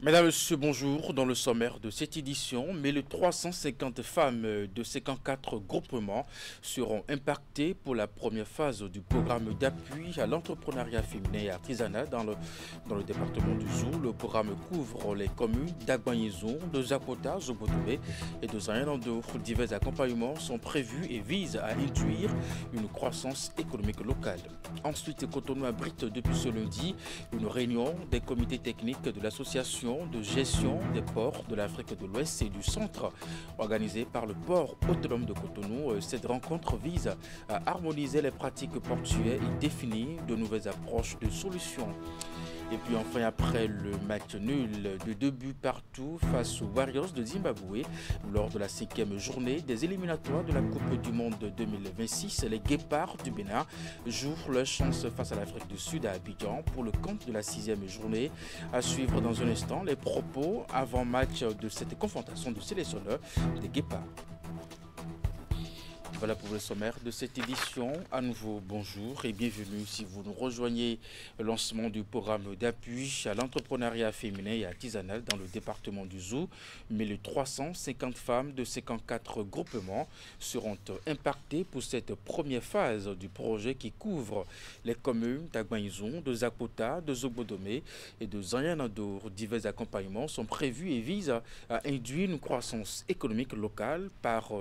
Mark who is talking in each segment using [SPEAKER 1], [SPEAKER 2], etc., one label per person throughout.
[SPEAKER 1] Mesdames, Messieurs, bonjour. Dans le sommaire de cette édition, 1350 femmes de 54 groupements seront impactées pour la première phase du programme d'appui à l'entrepreneuriat féminin et artisanal dans le département du Zou. Le programme couvre les communes d'Agbanyezoum, de Zapota, Zobotoubé et de Zayanando. Divers accompagnements sont prévus et visent à induire une croissance économique locale. Ensuite, Cotonou abrite depuis ce lundi une réunion des comités techniques de l'association de gestion des ports de l'Afrique de l'Ouest et du Centre, organisée par le port autonome de Cotonou. Cette rencontre vise à harmoniser les pratiques portuaires et définir de nouvelles approches de solutions. Et puis enfin, après le match nul de 2 buts partout face aux Warriors de Zimbabwe, lors de la 5e journée des éliminatoires de la Coupe du Monde 2026, les Guépards du Bénin jouent leur chance face à l'Afrique du Sud à Abidjan pour le compte de la 6e journée. À suivre dans un instant les propos avant-match de cette confrontation de sélectionneurs des Guépards. Voilà pour le sommaire de cette édition. À nouveau, bonjour et bienvenue si vous nous rejoignez. Le lancement du programme d'appui à l'entrepreneuriat féminin et artisanal dans le département du Zou. 1350 femmes de 54 groupements seront impactées pour cette première phase du projet qui couvre les communes d'Agbanyezoum, de Zapota, de Zobodomé et de Zayanando. Divers accompagnements sont prévus et visent à induire une croissance économique locale par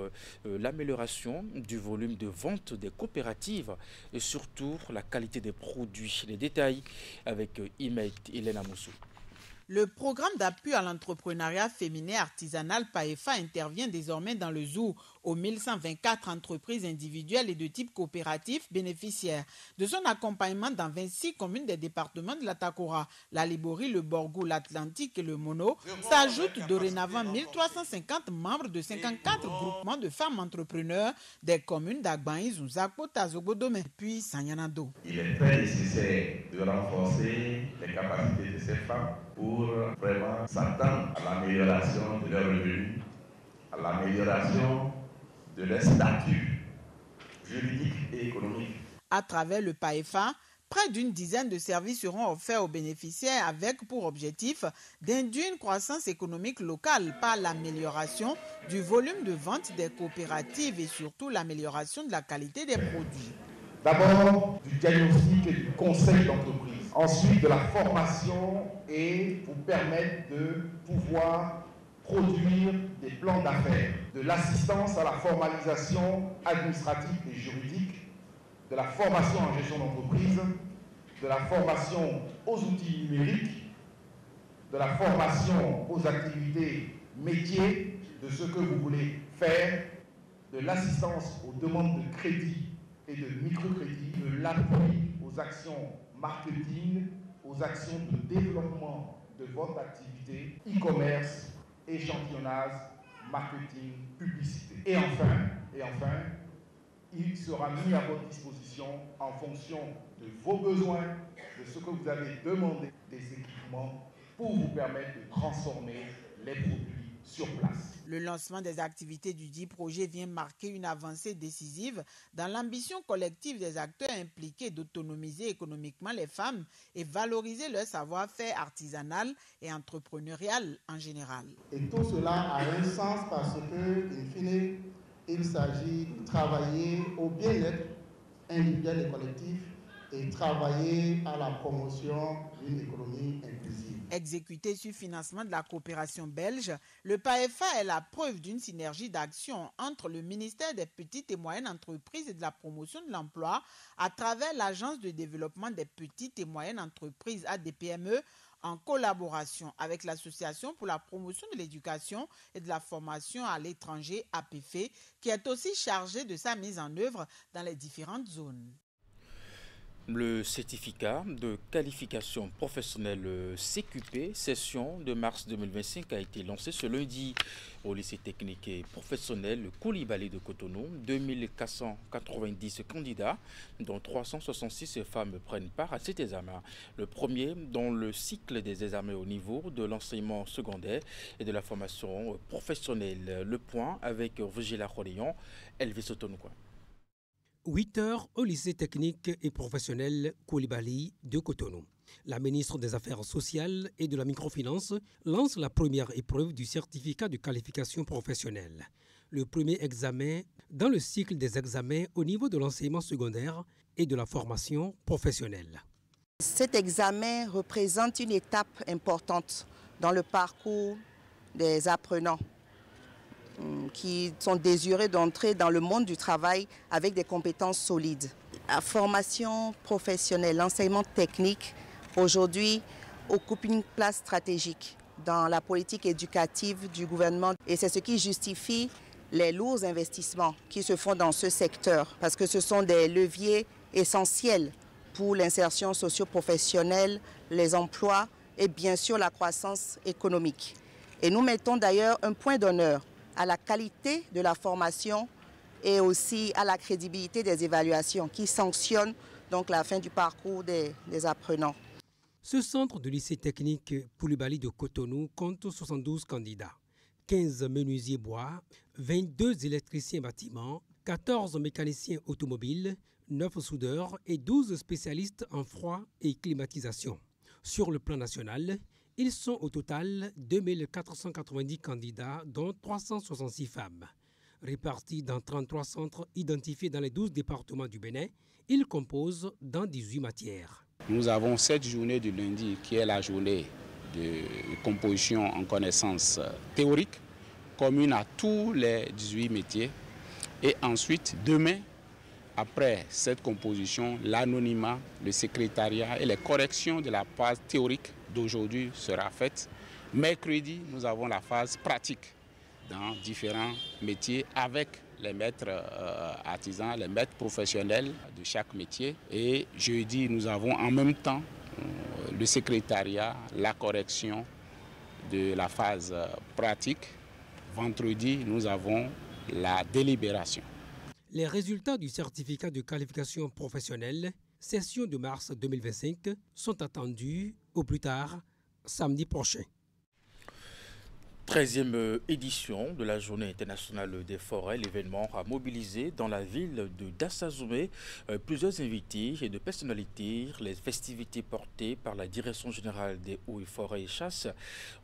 [SPEAKER 1] l'amélioration du volume de vente des coopératives et surtout la qualité des produits. Les détails avec Imet Hélène Moussou.
[SPEAKER 2] Le programme d'appui à l'entrepreneuriat féminin artisanal PAEFA intervient désormais dans le Zou aux 1124 entreprises individuelles et de type coopératif bénéficiaires. De son accompagnement dans 26 communes des départements de la Takora, la Liborie, le Borgou, l'Atlantique et le Mono, s'ajoutent dorénavant 1350 membres de 54 groupements de femmes entrepreneurs des communes d'Agbanyezoum, Zapota, Zobodomé puis Zayanando.
[SPEAKER 3] Il est très nécessaire de renforcer les capacités de ces femmes pour vraiment s'attendre à l'amélioration de leurs revenus, à l'amélioration de leur statut juridique et économique.
[SPEAKER 2] À travers le PAEFA, près d'une dizaine de services seront offerts aux bénéficiaires avec pour objectif d'induire une croissance économique locale par l'amélioration du volume de vente des coopératives et surtout l'amélioration de la qualité des produits.
[SPEAKER 4] D'abord, du diagnostic et du conseil d'entreprise. Ensuite, de la formation et vous permettre de pouvoir produire des plans d'affaires. De l'assistance à la formalisation administrative et juridique, de la formation en gestion d'entreprise, de la formation aux outils numériques, de la formation aux activités métiers, de ce que vous voulez faire, de l'assistance aux demandes de crédit et de microcrédit, de l'appui aux actions marketing, aux actions de développement de votre activité, e-commerce, échantillonnage, marketing, publicité. Et enfin, il sera mis à votre disposition en fonction de vos besoins, de ce que vous avez demandé, des équipements pour vous permettre de transformer les produits sur place.
[SPEAKER 2] Le lancement des activités du dit projet vient marquer une avancée décisive dans l'ambition collective des acteurs impliqués d'autonomiser économiquement les femmes et valoriser leur savoir-faire artisanal et entrepreneurial en général.
[SPEAKER 5] Et tout cela a un sens parce que, in fine, il s'agit de travailler au bien-être individuel et collectif et travailler à la promotion d'une économie inclusive.
[SPEAKER 2] Exécuté sur financement de la coopération belge, le PAEFA est la preuve d'une synergie d'action entre le ministère des petites et moyennes entreprises et de la promotion de l'emploi à travers l'Agence de développement des petites et moyennes entreprises ADPME en collaboration avec l'Association pour la promotion de l'éducation et de la formation à l'étranger APFE qui est aussi chargée de sa mise en œuvre dans les différentes zones.
[SPEAKER 1] Le certificat de qualification professionnelle CQP, session de mars 2025, a été lancé ce lundi au lycée technique et professionnel Koulibaly de Cotonou. 2490 candidats, dont 366 femmes, prennent part à cet examen. Le premier dans le cycle des examens au niveau de l'enseignement secondaire et de la formation professionnelle. Le point avec Virgilia Roléon, Elvis Otonoukoua.
[SPEAKER 6] 8 heures au lycée technique et professionnel Koulibaly de Cotonou. La ministre des Affaires sociales et de la microfinance lance la première épreuve du certificat de qualification professionnelle. Le premier examen dans le cycle des examens au niveau de l'enseignement secondaire et de la formation professionnelle.
[SPEAKER 7] Cet examen représente une étape importante dans le parcours des apprenants qui sont désireux d'entrer dans le monde du travail avec des compétences solides. La formation professionnelle, l'enseignement technique, aujourd'hui, occupe une place stratégique dans la politique éducative du gouvernement et c'est ce qui justifie les lourds investissements qui se font dans ce secteur parce que ce sont des leviers essentiels pour l'insertion socio-professionnelle, les emplois et bien sûr la croissance économique. Et nous mettons d'ailleurs un point d'honneur à la qualité de la formation et aussi à la crédibilité des évaluations qui sanctionnent donc la fin du parcours des apprenants.
[SPEAKER 6] Ce centre de lycée technique Koulibaly de Cotonou compte 72 candidats, 15 menuisiers bois, 22 électriciens bâtiments, 14 mécaniciens automobiles, 9 soudeurs et 12 spécialistes en froid et climatisation. Sur le plan national, ils sont au total 2490 candidats, dont 366 femmes. Répartis dans 33 centres identifiés dans les 12 départements du Bénin, ils composent dans 18 matières.
[SPEAKER 8] Nous avons cette journée du lundi qui est la journée de composition en connaissances théoriques, commune à tous les 18 métiers. Et ensuite, demain, après cette composition, l'anonymat, le secrétariat et les corrections de la phase théorique d'aujourd'hui sera faite. Mercredi, nous avons la phase pratique dans différents métiers avec les maîtres artisans, les maîtres professionnels de chaque métier. Et jeudi, nous avons en même temps le secrétariat, la correction de la phase pratique. Vendredi, nous avons la délibération.
[SPEAKER 6] Les résultats du certificat de qualification professionnelle, session de mars 2025, sont attendus au plus tard samedi prochain.
[SPEAKER 1] 13e édition de la Journée internationale des forêts. L'événement a mobilisé dans la ville de Dassazoumé plusieurs invités et de personnalités. Les festivités portées par la Direction générale des eaux et forêts et chasse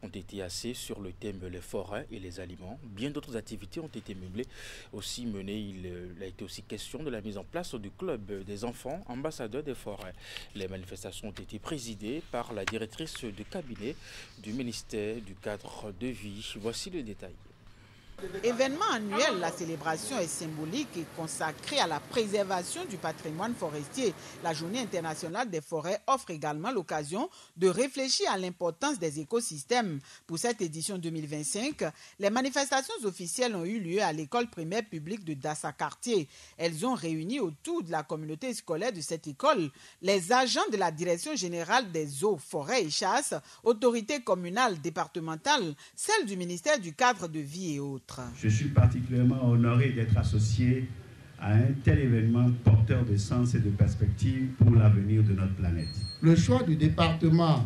[SPEAKER 1] ont été axées sur le thème les forêts et les aliments. Bien d'autres activités ont été menées. Il a été aussi question de la mise en place du club des enfants ambassadeurs des forêts. Les manifestations ont été présidées par la directrice de cabinet du ministère du cadre de vie. Voici le détail.
[SPEAKER 2] Événement annuel, la célébration est symbolique et consacrée à la préservation du patrimoine forestier. La Journée internationale des forêts offre également l'occasion de réfléchir à l'importance des écosystèmes. Pour cette édition 2025, les manifestations officielles ont eu lieu à l'école primaire publique de Dassa-Quartier. Elles ont réuni autour de la communauté scolaire de cette école les agents de la Direction générale des eaux, forêts et chasse, autorités communales, départementales, celles du ministère du cadre de vie et autres.
[SPEAKER 9] Je suis particulièrement honoré d'être associé à un tel événement porteur de sens et de perspectives pour l'avenir de notre planète.
[SPEAKER 5] Le choix du département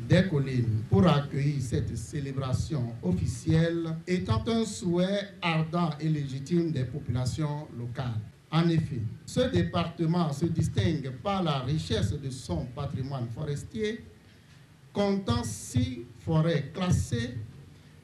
[SPEAKER 5] des collines pour accueillir cette célébration officielle étant un souhait ardent et légitime des populations locales. En effet, ce département se distingue par la richesse de son patrimoine forestier, comptant 6 forêts classées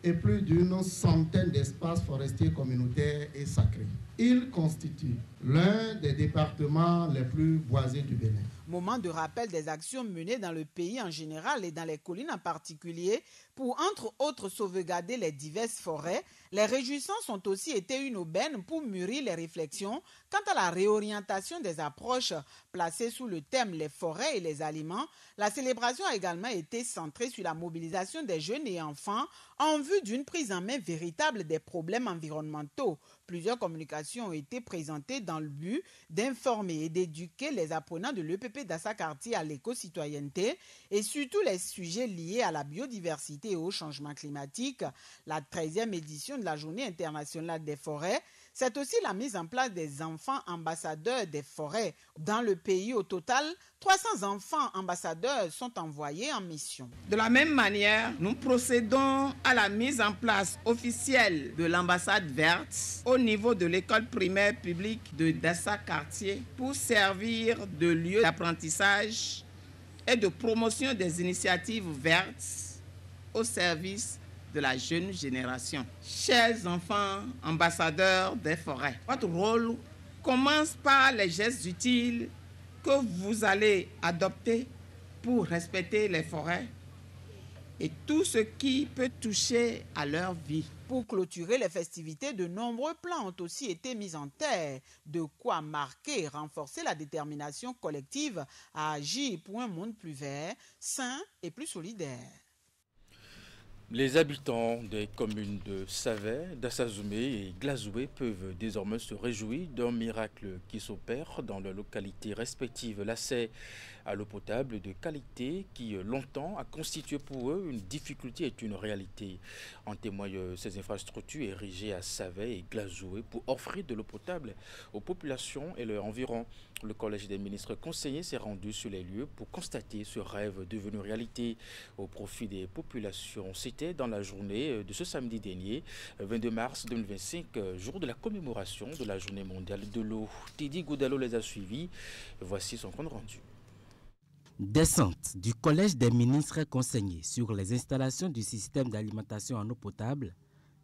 [SPEAKER 5] et plus d'une centaine d'espaces forestiers communautaires et sacrés. Il constitue l'un des départements les plus boisés du Bénin.
[SPEAKER 2] Moment de rappel des actions menées dans le pays en général et dans les collines en particulier pour, entre autres, sauvegarder les diverses forêts. Les réjouissances ont aussi été une aubaine pour mûrir les réflexions quant à la réorientation des approches placées sous le thème les forêts et les aliments. La célébration a également été centrée sur la mobilisation des jeunes et enfants en vue d'une prise en main véritable des problèmes environnementaux. Plusieurs communications ont été présentées dans le but d'informer et d'éduquer les apprenants de l'EPP Dassa-Quartier à l'éco-citoyenneté et surtout les sujets liés à la biodiversité et au changement climatique. La 13e édition de la Journée internationale des forêts, c'est aussi la mise en place des enfants ambassadeurs des forêts. Dans le pays, au total, 300 enfants ambassadeurs sont envoyés en mission.
[SPEAKER 10] De la même manière, nous procédons à la mise en place officielle de l'ambassade verte au niveau de l'école primaire publique de Dassa-Quartier pour servir de lieu d'apprentissage et de promotion des initiatives vertes au service de la jeune génération. Chers enfants ambassadeurs des forêts, votre rôle commence par les gestes utiles que vous allez adopter pour respecter les forêts et tout ce qui peut toucher à leur vie.
[SPEAKER 2] Pour clôturer les festivités, de nombreux plans ont aussi été mis en terre, de quoi marquer et renforcer la détermination collective à agir pour un monde plus vert, sain et plus solidaire.
[SPEAKER 1] Les habitants des communes de Savet, d'Assazoumé et Glazoué peuvent désormais se réjouir d'un miracle qui s'opère dans leurs localités respectives. L'accès à l'eau potable de qualité qui longtemps a constitué pour eux une difficulté est une réalité. En témoignent ces infrastructures érigées à Savet et Glazoué pour offrir de l'eau potable aux populations et leurs environs. Le Collège des ministres conseillers s'est rendu sur les lieux pour constater ce rêve devenu réalité au profit des populations. C'était dans la journée de ce samedi dernier, 22 mars 2025, jour de la commémoration de la journée mondiale de l'eau. Teddy Goudalo les a suivis. Voici son compte rendu.
[SPEAKER 11] Descente du Collège des ministres conseillers sur les installations du système d'alimentation en eau potable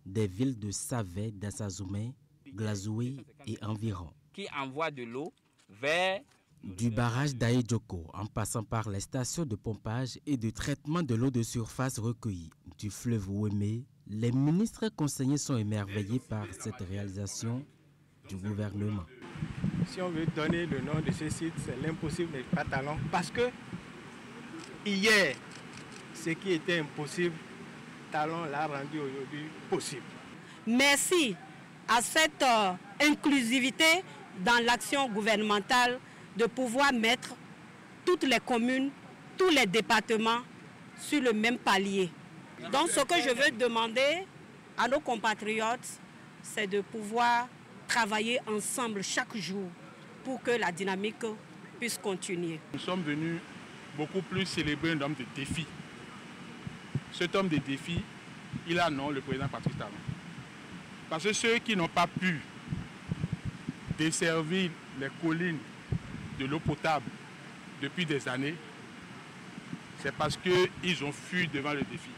[SPEAKER 11] des villes de Savet, d'Assazoumé, Glazoué et environ.
[SPEAKER 12] Qui envoie de l'eau vers
[SPEAKER 11] du barrage d'Aïdjoko en passant par les stations de pompage et de traitement de l'eau de surface recueillie du fleuve Ouémé, les ministres conseillers sont émerveillés par cette réalisation du gouvernement.
[SPEAKER 13] Si on veut donner le nom de ce site, c'est l'impossible n'est pas talent. Parce que hier, ce qui était impossible, Talon l'a rendu aujourd'hui possible.
[SPEAKER 14] Merci à cette inclusivité dans l'action gouvernementale de pouvoir mettre toutes les communes, tous les départements sur le même palier. Donc ce que je veux demander à nos compatriotes, c'est de pouvoir travailler ensemble chaque jour pour que la dynamique puisse continuer.
[SPEAKER 15] Nous sommes venus beaucoup plus célébrer un homme de défi. Cet homme de défi, il a nom le président Patrice Talon. Parce que ceux qui n'ont pas pu desservir les collines de l'eau potable depuis des années, c'est parce qu'ils ont fui devant le défi.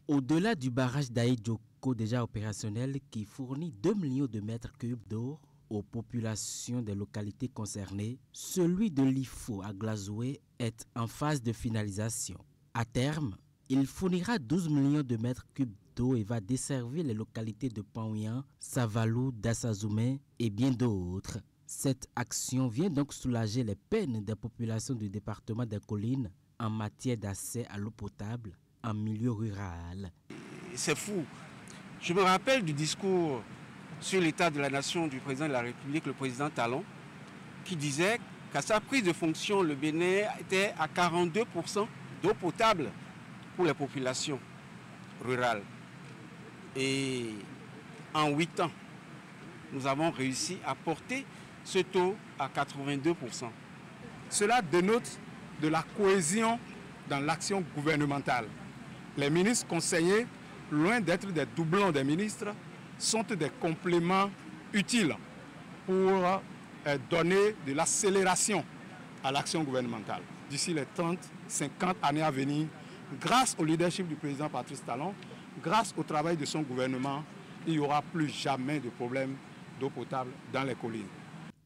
[SPEAKER 11] Au-delà du barrage d'Aïdjoko déjà opérationnel qui fournit 2 millions de mètres cubes d'eau aux populations des localités concernées, celui de l'IFO à Glazoué est en phase de finalisation. À terme, il fournira 12 millions de mètres cubes d'eau et va desservir les localités de Paouyan, Savalou, Dassazoumé et bien d'autres. Cette action vient donc soulager les peines des populations du département des collines en matière d'accès à l'eau potable en milieu rural.
[SPEAKER 16] C'est fou. Je me rappelle du discours sur l'état de la nation du président de la République, le président Talon, qui disait qu'à sa prise de fonction, le Bénin était à 42% d'eau potable pour les populations rurales. Et en 8 ans, nous avons réussi à porter ce taux à 82%.
[SPEAKER 15] Cela dénote de la cohésion dans l'action gouvernementale. Les ministres conseillers, loin d'être des doublons des ministres, sont des compléments utiles pour donner de l'accélération à l'action gouvernementale. D'ici les 30, 50 années à venir, grâce au leadership du président Patrice Talon, grâce au travail de son gouvernement, il n'y aura plus jamais de problème d'eau potable dans les collines.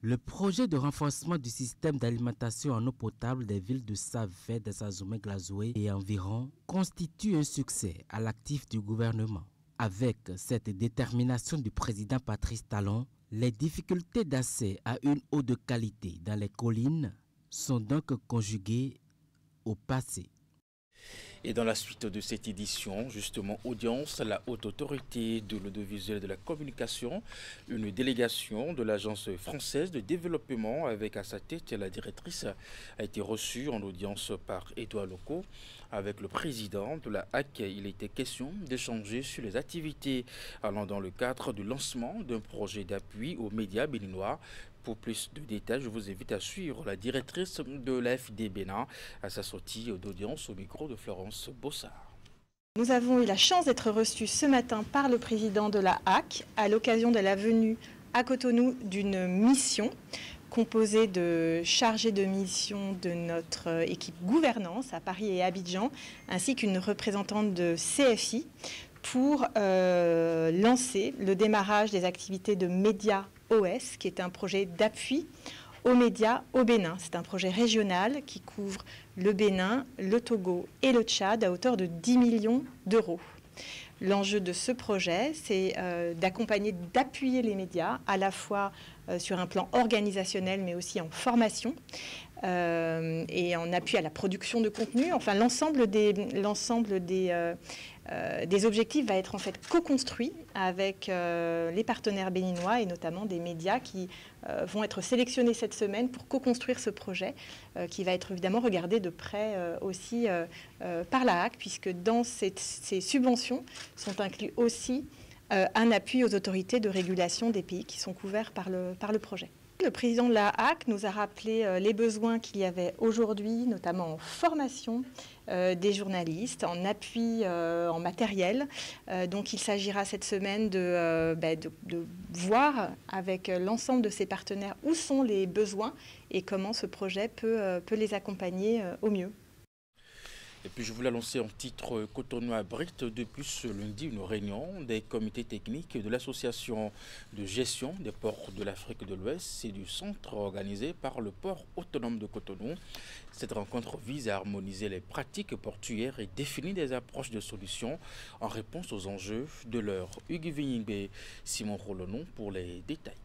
[SPEAKER 11] Le projet de renforcement du système d'alimentation en eau potable des villes de Savet, d'Assazoumé, Glazoué et environ constitue un succès à l'actif du gouvernement. Avec cette détermination du président Patrice Talon, les difficultés d'accès à une eau de qualité dans les collines sont donc conjuguées au passé.
[SPEAKER 1] Et dans la suite de cette édition, justement, audience à la Haute Autorité de l'Audiovisuel et de la Communication, une délégation de l'Agence française de développement avec à sa tête la directrice a été reçue en audience par Édouard Locaux. Avec le président de la HAC, il était question d'échanger sur les activités allant dans le cadre du lancement d'un projet d'appui aux médias béninois. Pour plus de détails, je vous invite à suivre la directrice de l'AFD Bénin à sa sortie d'audience au micro de Florence Bossard.
[SPEAKER 17] Nous avons eu la chance d'être reçus ce matin par le président de la HAC à l'occasion de la venue à Cotonou d'une mission composé de chargés de mission de notre équipe gouvernance à Paris et Abidjan, ainsi qu'une représentante de CFI, pour lancer le démarrage des activités de Média OS, qui est un projet d'appui aux médias au Bénin. C'est un projet régional qui couvre le Bénin, le Togo et le Tchad à hauteur de 10 millions d'euros. L'enjeu de ce projet, c'est d'accompagner, d'appuyer les médias, à la fois sur un plan organisationnel, mais aussi en formation et en appui à la production de contenu. Enfin, l'ensemble des objectifs va être en fait co-construit avec les partenaires béninois et notamment des médias qui vont être sélectionnés cette semaine pour co-construire ce projet qui va être évidemment regardé de près aussi par la HAC, puisque dans ces subventions sont inclus aussi un appui aux autorités de régulation des pays qui sont couverts par le projet. Le président de la HAC nous a rappelé les besoins qu'il y avait aujourd'hui, notamment en formation des journalistes, en appui en matériel. Donc il s'agira cette semaine de voir avec l'ensemble de ses partenaires où sont les besoins et comment ce projet peut les accompagner au mieux.
[SPEAKER 1] Et puis je voulais annoncer en titre Cotonou abrite depuis ce lundi une réunion des comités techniques de l'association de gestion des ports de l'Afrique de l'Ouest et du centre organisé par le port autonome de Cotonou. Cette rencontre vise à harmoniser les pratiques portuaires et définir des approches de solutions en réponse aux enjeux de l'heure. Hugues Vigningbe, Simon Rolonon pour les détails.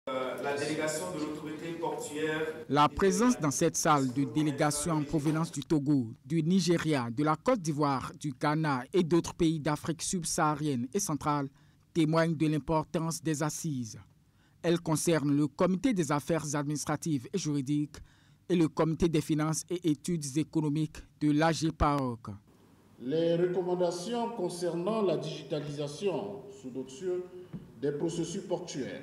[SPEAKER 18] La délégation de l'autorité portuaire.
[SPEAKER 19] La présence dans cette salle de délégations en provenance du Togo, du Nigeria, de la Côte d'Ivoire, du Ghana et d'autres pays d'Afrique subsaharienne et centrale témoigne de l'importance des assises. Elles concernent le comité des affaires administratives et juridiques et le comité des finances et études économiques de l'AGPAOC.
[SPEAKER 20] Les recommandations concernant la digitalisation sous d'autres cieux des processus portuaires,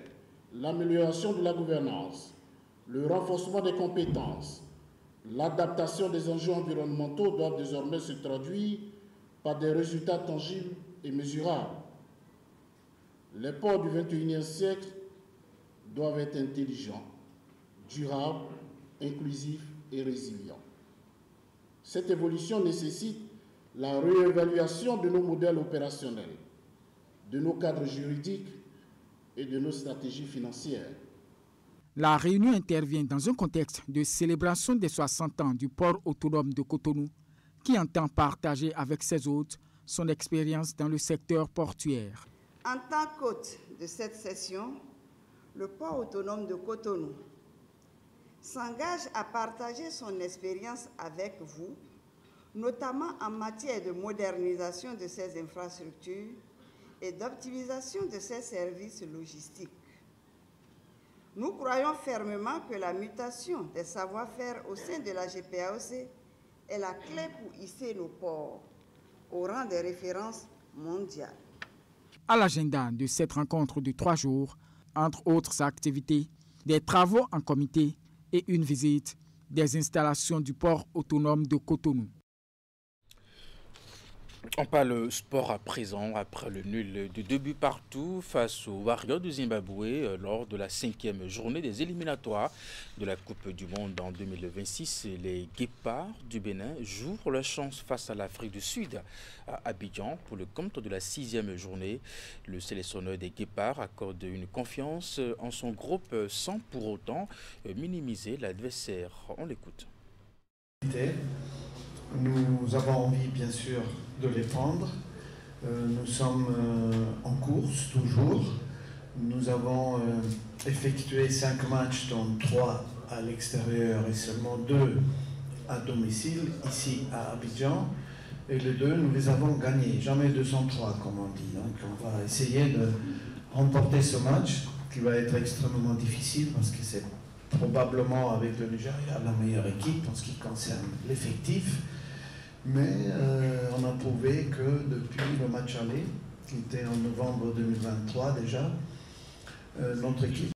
[SPEAKER 20] l'amélioration de la gouvernance, le renforcement des compétences, l'adaptation des enjeux environnementaux doivent désormais se traduire par des résultats tangibles et mesurables. Les ports du XXIe siècle doivent être intelligents, durables, inclusifs et résilients. Cette évolution nécessite la réévaluation de nos modèles opérationnels, de nos cadres juridiques et de nos stratégies financières.
[SPEAKER 19] La réunion intervient dans un contexte de célébration des 60 ans du port autonome de Cotonou, qui entend partager avec ses hôtes son expérience dans le secteur portuaire.
[SPEAKER 21] En tant qu'hôte de cette session, le port autonome de Cotonou s'engage à partager son expérience avec vous, notamment en matière de modernisation de ses infrastructures et d'optimisation de ses services logistiques. Nous croyons fermement que la mutation des savoir-faire au sein de la GPAOC est la clé pour hisser nos ports au rang des références mondiales.
[SPEAKER 19] À l'agenda de cette rencontre de 3 jours, entre autres activités, des travaux en comité et une visite des installations du port autonome de Cotonou.
[SPEAKER 1] On parle sport à présent, après le nul de 2 buts partout face aux Warriors du Zimbabwe lors de la 5e journée des éliminatoires de la Coupe du Monde en 2026. Les Guépards du Bénin jouent leur chance face à l'Afrique du Sud à Abidjan pour le compte de la 6e journée. Le sélectionneur des Guépards accorde une confiance en son groupe sans pour autant minimiser l'adversaire. On l'écoute.
[SPEAKER 22] Nous avons envie, bien sûr, de les prendre. Nous sommes en course, toujours. Nous avons effectué 5 matchs, dont 3 à l'extérieur et seulement 2 à domicile, ici à Abidjan. Et les 2, nous les avons gagnés. Jamais 203, comme on dit. Donc, on va essayer de remporter ce match, qui va être extrêmement difficile, parce que c'est probablement, avec le Nigeria, la meilleure équipe en ce qui concerne l'effectif. Mais on a prouvé que depuis le match aller, qui était en novembre 2023 déjà, notre équipe